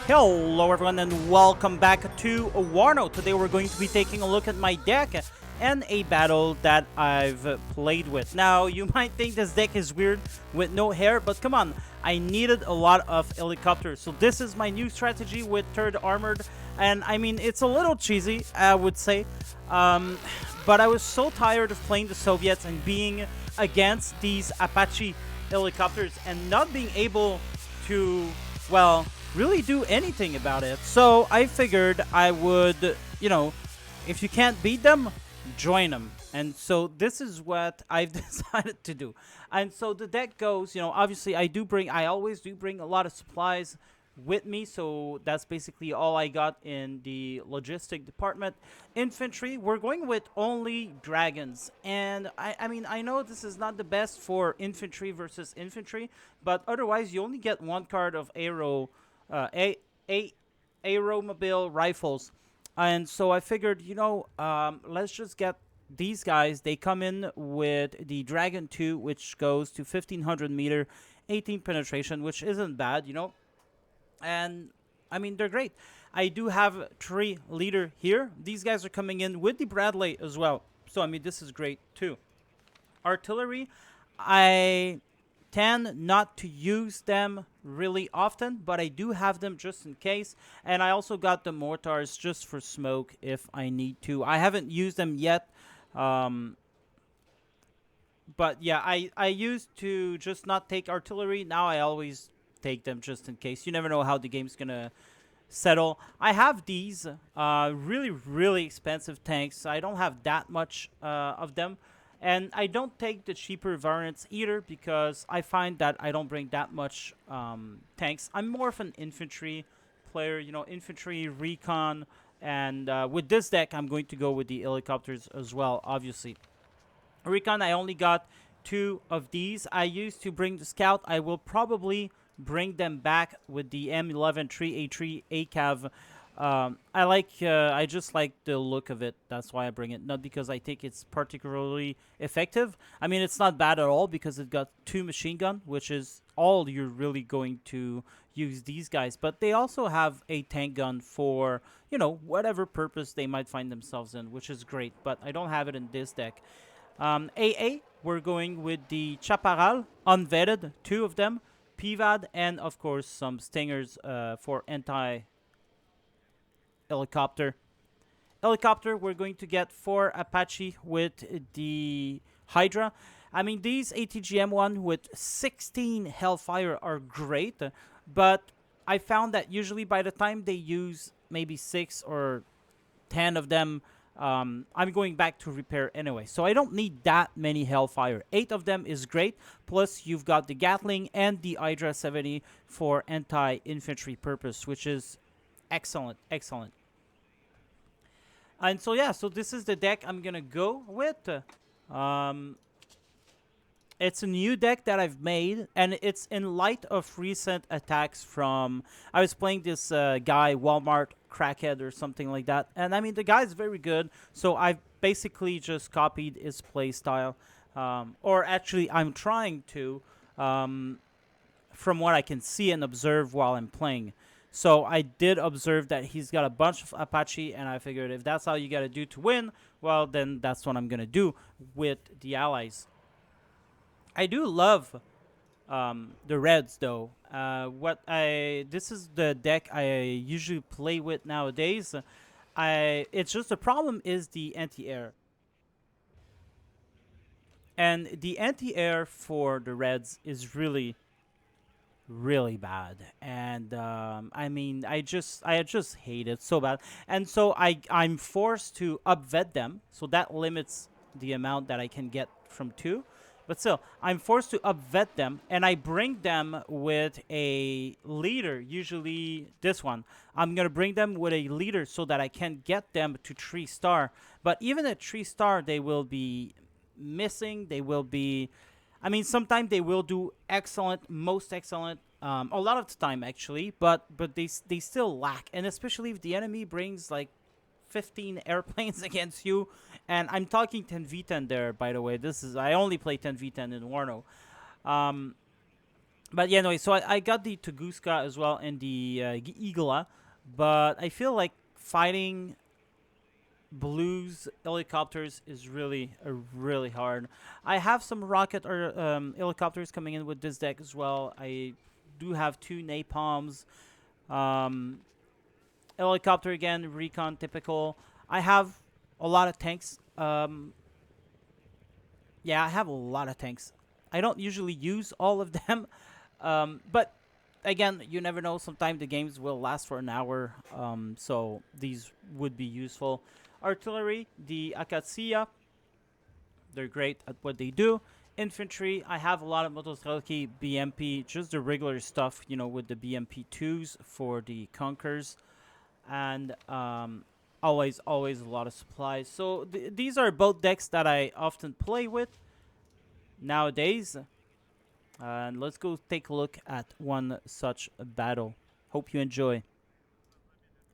Hello everyone and welcome back to Warno. Today we're going to be taking a look at my deck and a battle that I've played with. Now you might think this deck is weird with no hair, but come on, I needed a lot of helicopters. So this is my new strategy with third armored, and I mean it's a little cheesy, I would say, but I was so tired of playing the Soviets and being against these Apache helicopters and not being able to, well, really do anything about it. So I figured I would, if you can't beat them, join them. And so this is what I've decided to do. And so the deck goes, obviously I always do bring a lot of supplies with me, so that's basically all I got in the logistic department. Infantry, we're going with only dragons, and I mean I know this is not the best for infantry versus infantry, but otherwise you only get one card of aeromobile rifles, and so I figured let's just get these guys. They come in with the Dragon 2, which goes to 1500 meter, 18 penetration, which isn't bad, and I mean they're great. I do have 3 leader here. These guys are coming in with the Bradley as well, so I mean this is great too. Artillery, I tend not to use them really often, but I do have them just in case, and I also got the mortars just for smoke if I need to. I haven't used them yet, but yeah, I used to just not take artillery. Now I always take them just in case. You never know how the game's gonna settle. I have these really expensive tanks. I don't have that much of them, and I don't take the cheaper variants either because I find that I don't bring that much tanks. I'm more of an infantry player, infantry, recon, and with this deck I'm going to go with the helicopters as well, obviously. Recon, I only got 2 of these. I used to bring the scout. I will probably bring them back with the M11 3A3 ACAV. I just like the look of it. That's why I bring it. Not because I think it's particularly effective. I mean, it's not bad at all because it got 2 machine gun, which is all you're really going to use these guys. But they also have a tank gun for, whatever purpose they might find themselves in, which is great. But I don't have it in this deck. AA, we're going with the Chaparral, unvetted, 2 of them. PVAD, and of course some stingers for anti-helicopter. Helicopter, we're going to get 4 Apache with the Hydra. I mean, these ATGM one with 16 Hellfire are great, but I found that usually by the time they use maybe 6 or 10 of them, I'm going back to repair anyway. So I don't need that many Hellfire. 8 of them is great. Plus, you've got the Gatling and the Hydra 70 for anti-infantry purpose, which is excellent. And so, yeah, so this is the deck I'm going to go with. It's a new deck that I've made, and it's in light of recent attacks from... I was playing this guy, Walmart Crackhead or something like that, and I mean, the guy's very good, so I've basically just copied his play style. Or actually, I'm trying to, from what I can see and observe while I'm playing. So I did observe that he's got a bunch of Apache, and I figured if that's how you got to do to win, well, then that's what I'm going to do with the allies. I do love the Reds, though. This is the deck I usually play with nowadays. It's just the problem is the anti-air. And the anti-air for the Reds is really bad, and I mean I just hate it so bad, and so I'm forced to upvet them, so that limits the amount that I can get from 2. But still, I'm forced to upvet them, and I bring them with a leader, usually this one. I'm going to bring them with a leader so that I can get them to 3-star. But even at 3-star, they will be missing. They will be... I mean, sometimes they will do excellent, most excellent, a lot of the time, actually. But they still lack. And especially if the enemy brings, like, 15 airplanes against you, and I'm talking 10v10 there, by the way. I only play 10v10 in Warno. But yeah, anyway, so I got the Tunguska as well and the Igla, but I feel like fighting Blues helicopters is really hard. I have some rocket or helicopters coming in with this deck as well. I do have 2 napalms. Um, Helicopter again, recon typical. I have a lot of tanks. Yeah, I have a lot of tanks. I don't usually use all of them, but again, you never know. Sometimes the games will last for an hour, so these would be useful. Artillery, the Akatsuya, they're great at what they do. Infantry, I have a lot of Motostrelki, BMP, just the regular stuff, you know, with the BMP 2s for the Conkers. And always a lot of supplies. So these are both decks that I often play with nowadays. And let's go take a look at one such battle. Hope you enjoy.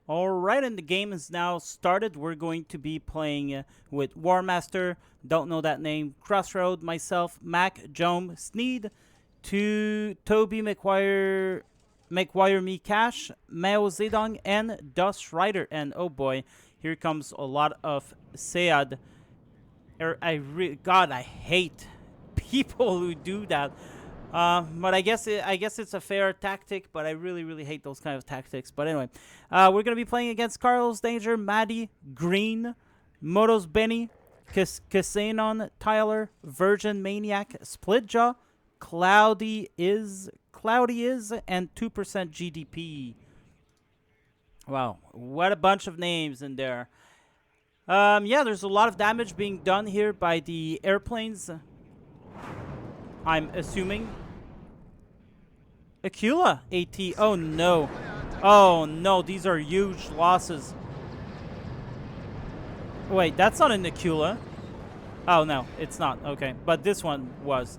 Alright, and the game is now started. We're going to be playing with War Master, don't know that name, Crossroad, myself, Mac, Jome, Sneed, to Toby McGuire, Me Cash, Mao Zedong, and Dust Rider. And oh boy, here comes a lot of Sead. God, I hate people who do that. But I guess it's a fair tactic, but I really hate those kind of tactics. But anyway, we're gonna be playing against Carlos Danger, Maddie, Green, Motos Benny, Casanon, Tyler, Virgin Maniac, Splitjaw, Cloudy is, and 2% GDP. Wow, what a bunch of names in there. Yeah, there's a lot of damage being done here by the airplanes, I'm assuming. Aquila AT. Oh no. Oh no, these are huge losses. Wait, that's not an Aquila. Oh no, it's not. Okay, but this one was.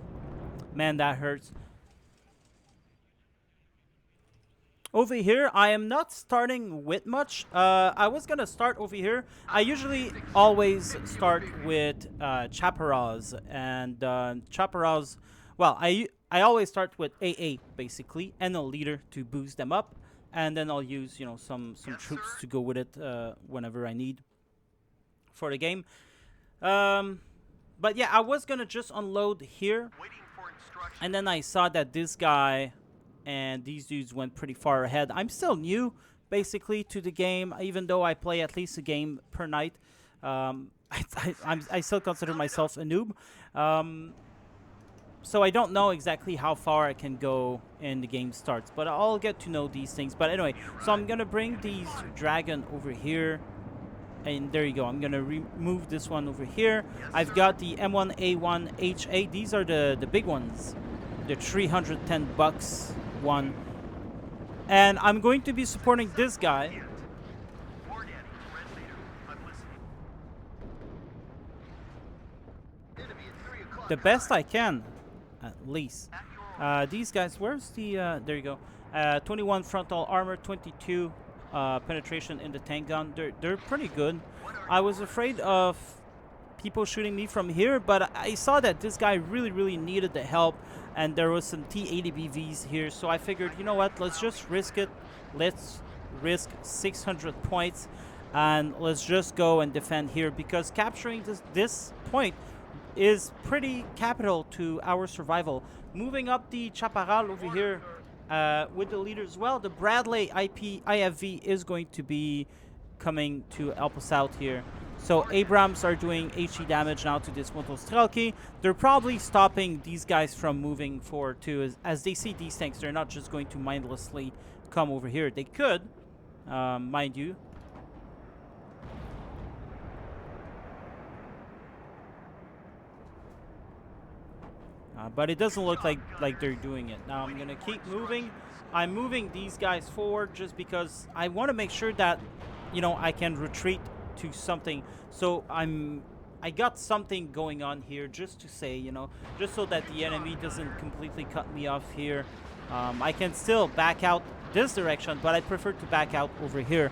Man, that hurts. Over here, I am not starting with much. I was gonna start over here. I usually always start with Chaparrals, and Chaparrals. Well, I always start with AA basically, and a leader to boost them up, and then I'll use some troops to go with it whenever I need for the game. But yeah, I was gonna just unload here, and then I saw that this guy and these dudes went pretty far ahead. I'm still new, basically, to the game, even though I play at least a game per night. I still consider myself a noob. So I don't know exactly how far I can go in the game starts, but I'll get to know these things. But anyway, so I'm going to bring these dragon over here. And there you go. I'm going to remove this one over here. I've got the M1A1 HA. These are the big ones. The 310 bucks one. And I'm going to be supporting this guy. The best I can, at least. These guys, where's the, there you go. 21 frontal armor, 22 penetration in the tank gun. They're pretty good. I was afraid of people shooting me from here, but I saw that this guy really needed the help, and there was some T-80BVs here, so I figured, you know what, let's just risk it. Let's risk 600 points, and let's just go and defend here, because capturing this point is pretty capital to our survival. Moving up the Chaparral over here with the leader as well, the Bradley IFV is going to be coming to help us out here. So Abrams are doing HE damage now to this Motostrelki. They're probably stopping these guys from moving forward too. As they see these tanks, they're not just going to mindlessly come over here. They could, mind you. But it doesn't look like they're doing it. Now I'm going to keep moving. I'm moving these guys forward just because I want to make sure that, I can retreat to something. So I got something going on here, just to say, just so that the enemy doesn't completely cut me off here. I can still back out this direction, but I prefer to back out over here.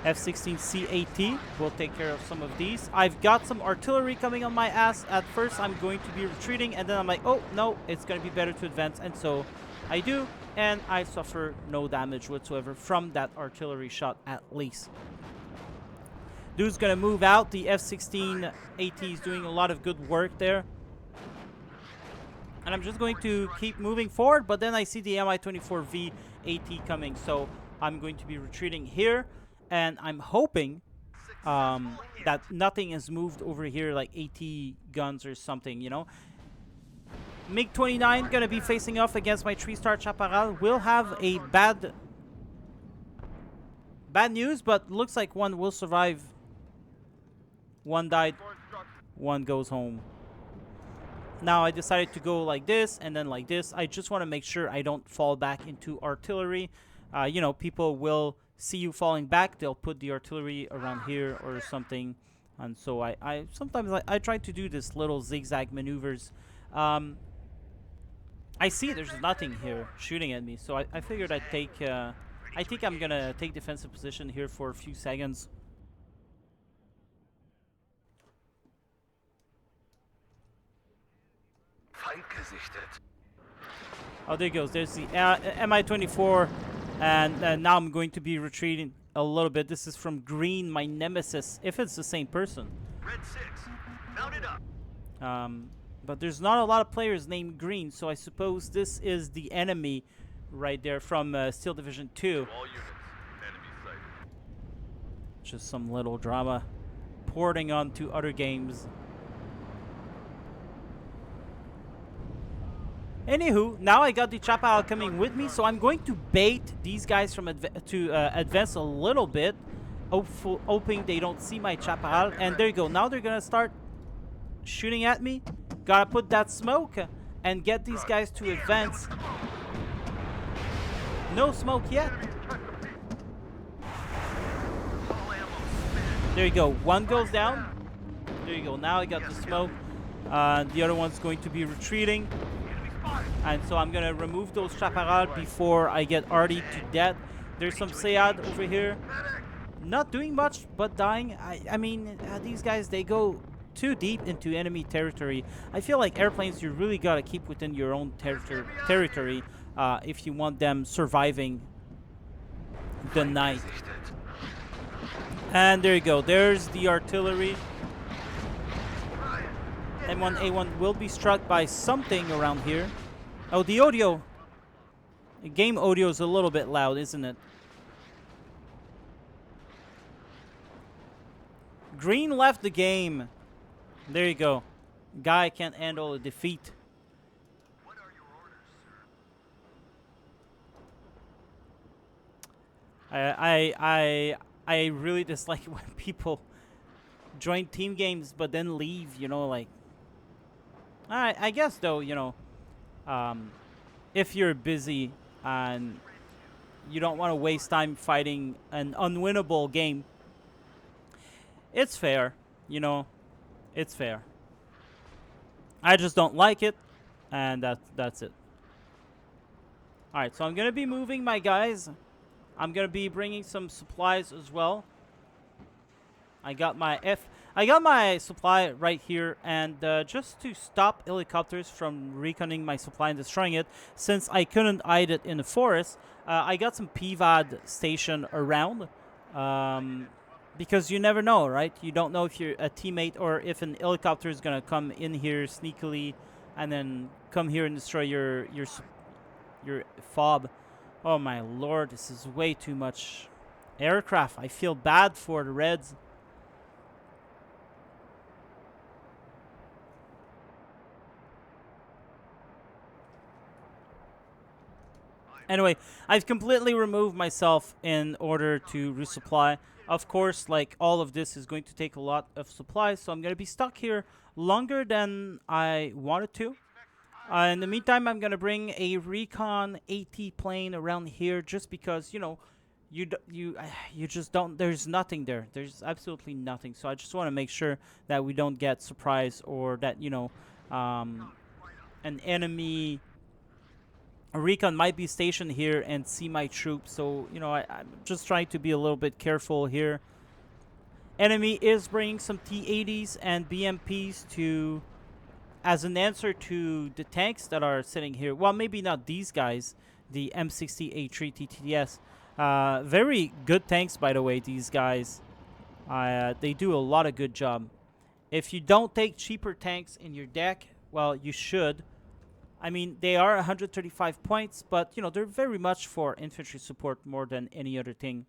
F-16C will take care of some of these. I've got some artillery coming on my ass. At first, I'm going to be retreating, and then I'm like, oh, no, it's going to be better to advance. And so I do, and I suffer no damage whatsoever from that artillery shot, at least. Dude's going to move out. The F-16 AT is doing a lot of good work there. And I'm just going to keep moving forward, but then I see the Mi-24V AT coming, so I'm going to be retreating here, and I'm hoping that nothing has moved over here, like AT guns or something, you know. MiG-29 gonna be facing off against my 3-star Chaparral. Will have a bad news, but looks like one will survive. One died, one goes home. Now I decided to go like this and then like this. I just want to make sure I don't fall back into artillery. You know, people will see you falling back. They'll put the artillery around here or something. And so I sometimes I try to do this little zigzag maneuvers. I see there's nothing here shooting at me. So I figured I'd take... I think I'm going to take defensive position here for a few seconds. Oh, there he goes. There's the Mi-24, and now I'm going to be retreating a little bit. This is from Green, my nemesis, if it's the same person. Red 6, mount it up. But there's not a lot of players named Green, so I suppose this is the enemy right there from Steel Division 2. All units, enemy sighted. Just some little drama porting on to other games. Anywho, now I got the Chaparral coming with me, so I'm going to bait these guys from advance a little bit, hoping they don't see my Chaparral. And there you go. Now they're gonna start shooting at me. Gotta put that smoke and get these guys to advance. No smoke yet. There you go. One goes down. There you go. Now I got the smoke. The other one's going to be retreating. And so I'm going to remove those Chaparral before I get already to death. There's some Sayad over here. Not doing much, but dying. I mean, these guys, they go too deep into enemy territory. I feel like airplanes, you really got to keep within your own territory if you want them surviving the night. And there you go. There's the artillery. M1A1 will be struck by something around here. Oh, the audio. The game audio is a little bit loud, isn't it? Green left the game. There you go. Guy can't handle a defeat. What are your orders, sir? I really dislike when people join team games but then leave, you know, like. Alright, I guess though, you know, if you're busy and you don't want to waste time fighting an unwinnable game, it's fair, you know, it's fair. I just don't like it, and that's it. Alright, so I'm going to be moving my guys. I'm going to be bringing some supplies as well. I got my supply right here, and just to stop helicopters from reconning my supply and destroying it, since I couldn't hide it in the forest, I got some PVAD station around, because you never know, right? You don't know if you're a teammate or if an helicopter is gonna come in here sneakily and then come here and destroy your fob. Oh my lord, this is way too much aircraft. I feel bad for the Reds. Anyway, I've completely removed myself in order to resupply. Of course, like, all of this is going to take a lot of supplies, so I'm going to be stuck here longer than I wanted to. In the meantime, I'm going to bring a recon AT plane around here just because, you know, you just don't, there's nothing there. There's absolutely nothing. So I just want to make sure that we don't get surprised, or that, you know, an enemy a recon might be stationed here and see my troops. So, you know, I'm just trying to be a little bit careful here. Enemy is bringing some T-80s and BMPs to as an answer to the tanks that are sitting here. Well, maybe not these guys, the M60A3 TTS. Very good tanks, by the way, these guys. They do a lot of good job. If you don't take cheaper tanks in your deck, well, you should. I mean, they are 135 points, but, you know, they're very much for infantry support more than any other thing.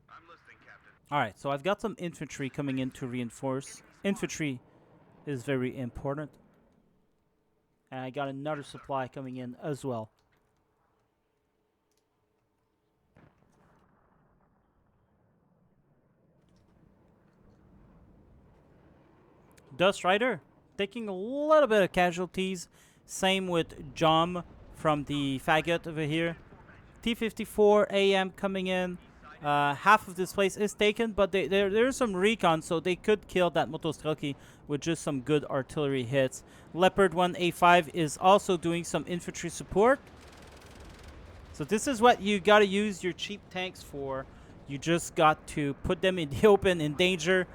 I'm listening, Captain. Alright, so I've got some infantry coming in to reinforce. Infantry is very important. And I got another supply coming in as well. Dust Rider taking a little bit of casualties. Same with Jom from the faggot over here. T-54 AM coming in. Half of this place is taken, but there's some recon, so they could kill that Motostrelki with just some good artillery hits. Leopard 1A5 is also doing some infantry support. So this is what you got to use your cheap tanks for. You just got to put them in the open, in danger,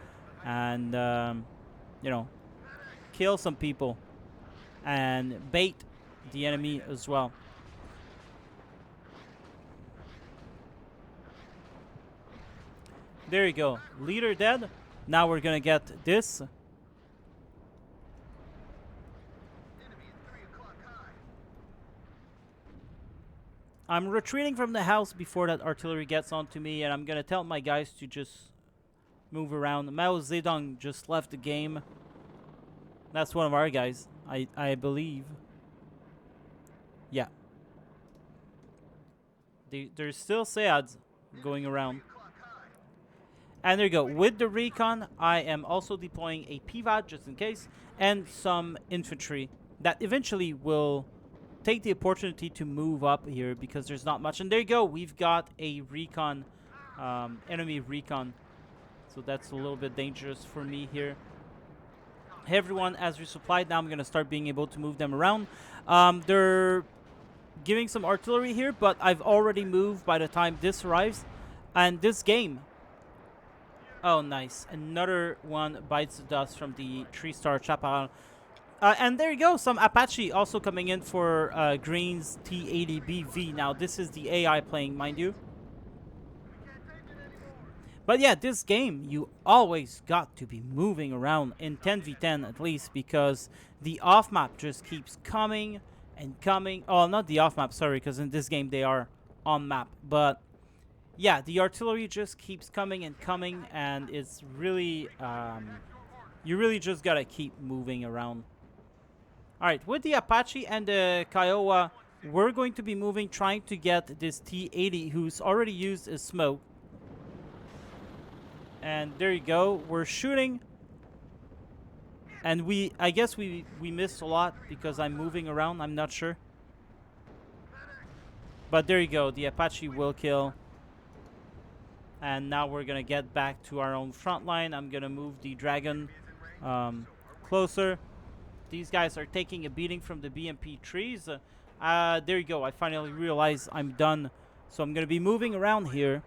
and, you know, kill some people. And bait the enemy as well. There you go. Leader dead. Now we're going to get this. I'm retreating from the house before that artillery gets onto me, and I'm going to tell my guys to just move around. Mao Zedong just left the game. That's one of our guys, I believe. Yeah. There's still Seads going around. And there you go. With the recon, I am also deploying a PVAD just in case, and some infantry that eventually will take the opportunity to move up here because there's not much. And there you go. We've got a recon, enemy recon. So that's a little bit dangerous for me here. Hey everyone, as resupplied, now I'm going to start being able to move them around. They're giving some artillery here, but I've already moved by the time this arrives. And this game... Oh, nice. Another one bites the dust from the 3-star Chaparral. And there you go. Some Apache also coming in for Green's T-80BV. Now, this is the AI playing, mind you. But yeah, this game, you always got to be moving around in 10v10 at least, because the off-map just keeps coming and coming. Oh, not the off-map, sorry, because in this game they are on-map. But yeah, the artillery just keeps coming and coming, and it's really, you really just gotta keep moving around. Alright, with the Apache and the Kiowa, we're going to be moving, trying to get this T-80 who's already used his smoke. And there you go, we're shooting. And I guess we missed a lot because I'm moving around, I'm not sure. But there you go, the Apache will kill. And now we're going to get back to our own front line. I'm going to move the Dragon closer. These guys are taking a beating from the BMP trees. There you go, I finally realized I'm done. So I'm going to be moving around here.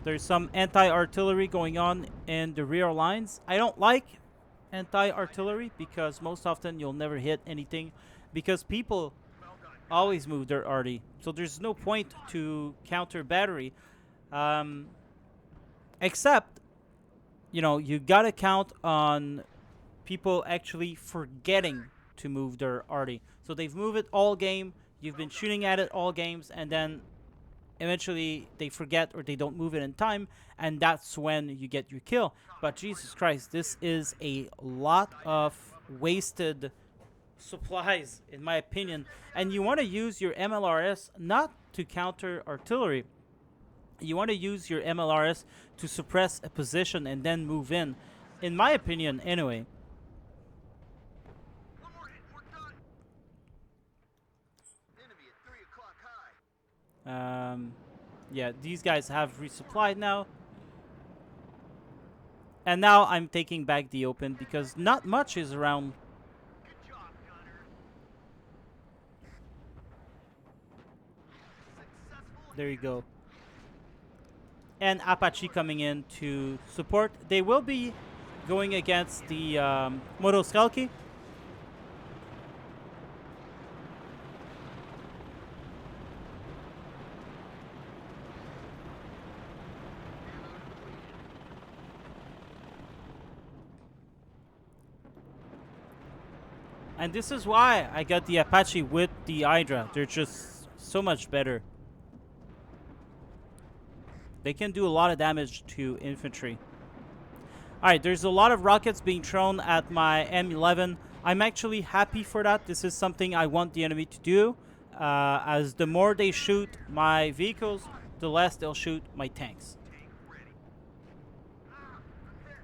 There's some anti-artillery going on in the rear lines. I don't like anti-artillery because most often you'll never hit anything because people always move their arty. So there's no point to counter battery. Except, you know, you gotta count on people actually forgetting to move their arty. So they've moved it all game, you've been shooting at it all games, and then eventually they forget or they don't move it in time, and that's when you get your kill. But Jesus Christ, this is a lot of wasted supplies in my opinion. And you want to use your MLRS not to counter artillery. You want to use your MLRS to suppress a position and then move in my opinion anyway. Yeah, these guys have resupplied now. And now I'm taking back the open because not much is around. Good job, Gunner. Successful There you hit. go. And Apache coming in to support. They will be going against the Motostrelki. And this is why I got the Apache with the Hydra. They're just so much better. They can do a lot of damage to infantry. Alright, there's a lot of rockets being thrown at my M11. I'm actually happy for that. This is something I want the enemy to do. As the more they shoot my vehicles, the less they'll shoot my tanks. Tank ready.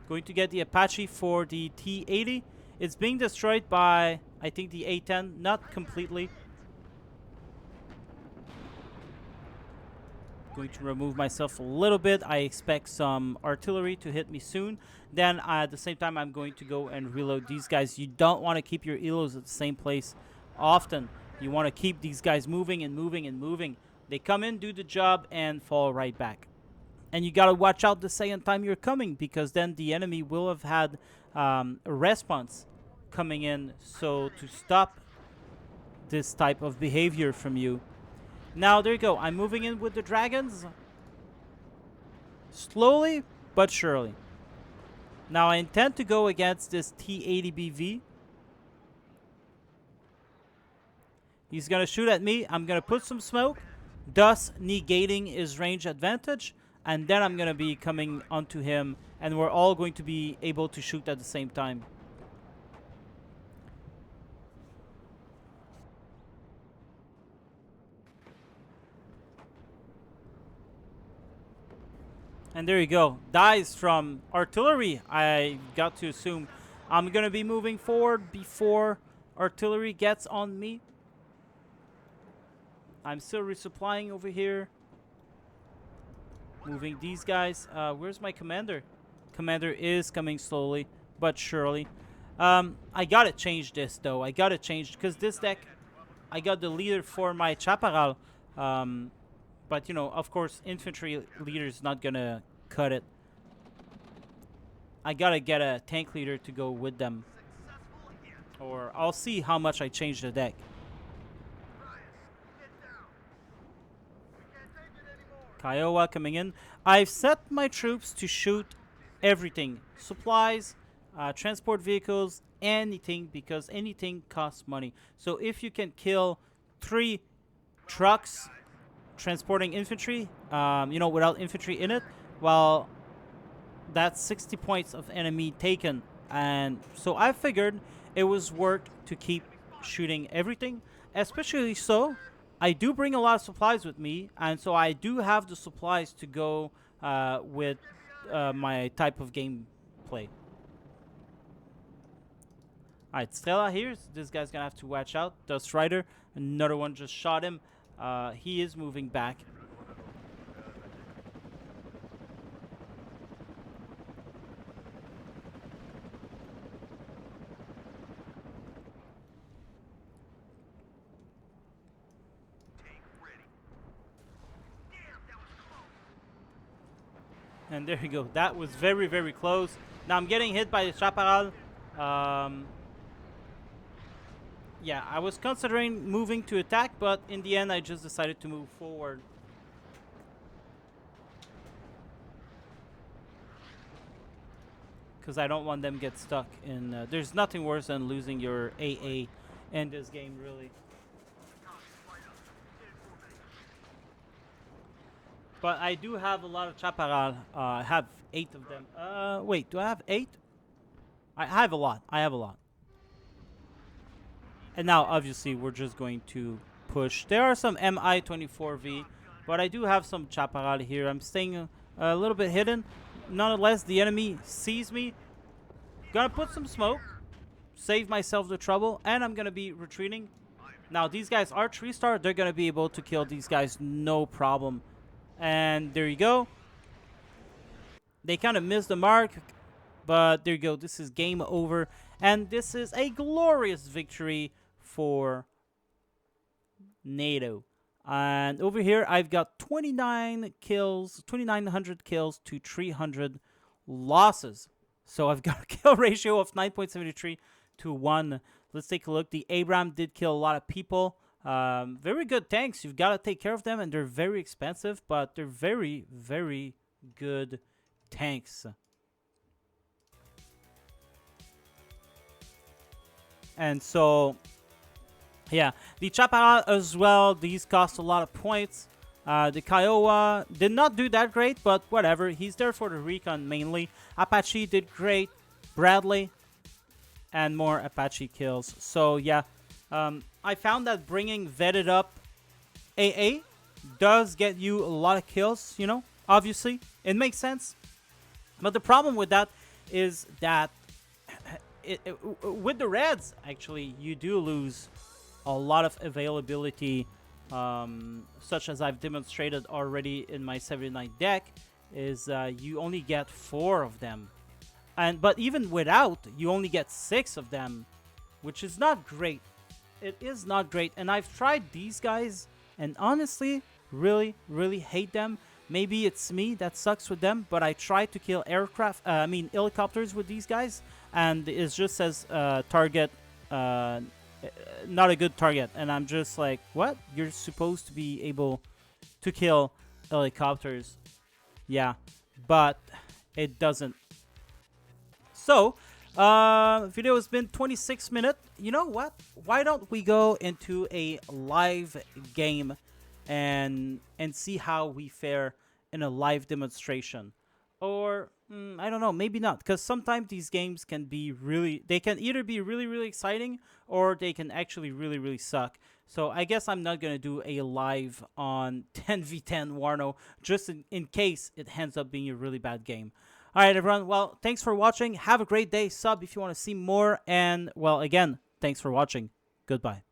Going to get the Apache for the T-80. It's being destroyed by, I think, the A-10. Not completely. Going to remove myself a little bit. I expect some artillery to hit me soon. Then at the same time, I'm going to go and reload these guys. You don't want to keep your elos at the same place often. You want to keep these guys moving and moving and moving. They come in, do the job, and fall right back. And you got to watch out the second time you're coming, because then the enemy will have had a response coming in. So to stop this type of behavior from you. Now, there you go. I'm moving in with the dragons. Slowly, but surely. Now, I intend to go against this T-80BV. He's going to shoot at me. I'm going to put some smoke, thus negating his range advantage. And then I'm going to be coming onto him, and we're all going to be able to shoot at the same time. And there you go. Dies from artillery. I got to assume I'm going to be moving forward before artillery gets on me. I'm still resupplying over here. Moving these guys. Where's my commander? Commander is coming slowly, but surely. I got to change this, though. I got to change, because this deck, I got the leader for my Chaparral. But, you know, of course, infantry leader is not going to cut it. I got to get a tank leader to go with them. Successful hit. Or I'll see how much I change the deck. Ryan, get down. We can't take it anymore. Kiowa coming in. I've set my troops to shoot everything. Supplies, transport vehicles, anything, because anything costs money. So if you can kill 3 trucks transporting infantry, you know, without infantry in it, well, that's 60 points of enemy taken. And so I figured it was worth to keep shooting everything, especially so I do bring a lot of supplies with me, and so I do have the supplies to go with my type of gameplay. Alright, Stella here. This guy's gonna have to watch out. Dust Rider, another one just shot him. He is moving back. Tank ready. Damn, that was close. And there you go. That was very, very close. Now I'm getting hit by the Chaparral. Yeah, I was considering moving to attack, but in the end I just decided to move forward. Because I don't want them get stuck in... there's nothing worse than losing your AA in this game, really. But I do have a lot of Chaparral. I have 8 of them. Wait, do I have 8? I have a lot. I have a lot. And now, obviously, we're just going to push. There are some MI-24V, but I do have some Chaparral here. I'm staying a little bit hidden. Nonetheless, the enemy sees me. Gonna put some smoke, save myself the trouble, and I'm gonna be retreating. Now, these guys are 3-star. They're gonna be able to kill these guys, no problem. And there you go. They kind of missed the mark. But there you go. This is game over. And this is a glorious victory for NATO. And over here, I've got 29 kills, 2,900 kills to 300 losses. So I've got a kill ratio of 9.73 to 1. Let's take a look. The Abraham did kill a lot of people. Very good tanks. You've got to take care of them, and they're very expensive, but they're very, very good tanks. And so, yeah, the Chapala as well, these cost a lot of points. The Kiowa did not do that great, but whatever. He's there for the recon mainly. Apache did great. Bradley, and more Apache kills. So, yeah, I found that bringing vetted up AA does get you a lot of kills, you know, obviously. It makes sense. But the problem with that is that with the Reds, actually, you do lose a lot of availability, such as I've demonstrated already in my 79 deck, is you only get 4 of them. But even without, you only get 6 of them, which is not great. It is not great. And I've tried these guys, and honestly, really, really hate them. Maybe it's me that sucks with them, but I tried to kill helicopters with these guys, and it just says target, not a good target. And I'm just like, what? You're supposed to be able to kill helicopters. Yeah, but it doesn't. So, video has been 26 minutes. You know what? Why don't we go into a live game and see how we fare in a live demonstration? Or I don't know, maybe not, because sometimes these games can be they can either be really, really exciting, or they can actually really, really suck. So I guess I'm not going to do a live on 10v10 Warno, just in case it ends up being a really bad game. All right, everyone. Well, thanks for watching. Have a great day. Sub if you want to see more. And, well, again, thanks for watching. Goodbye.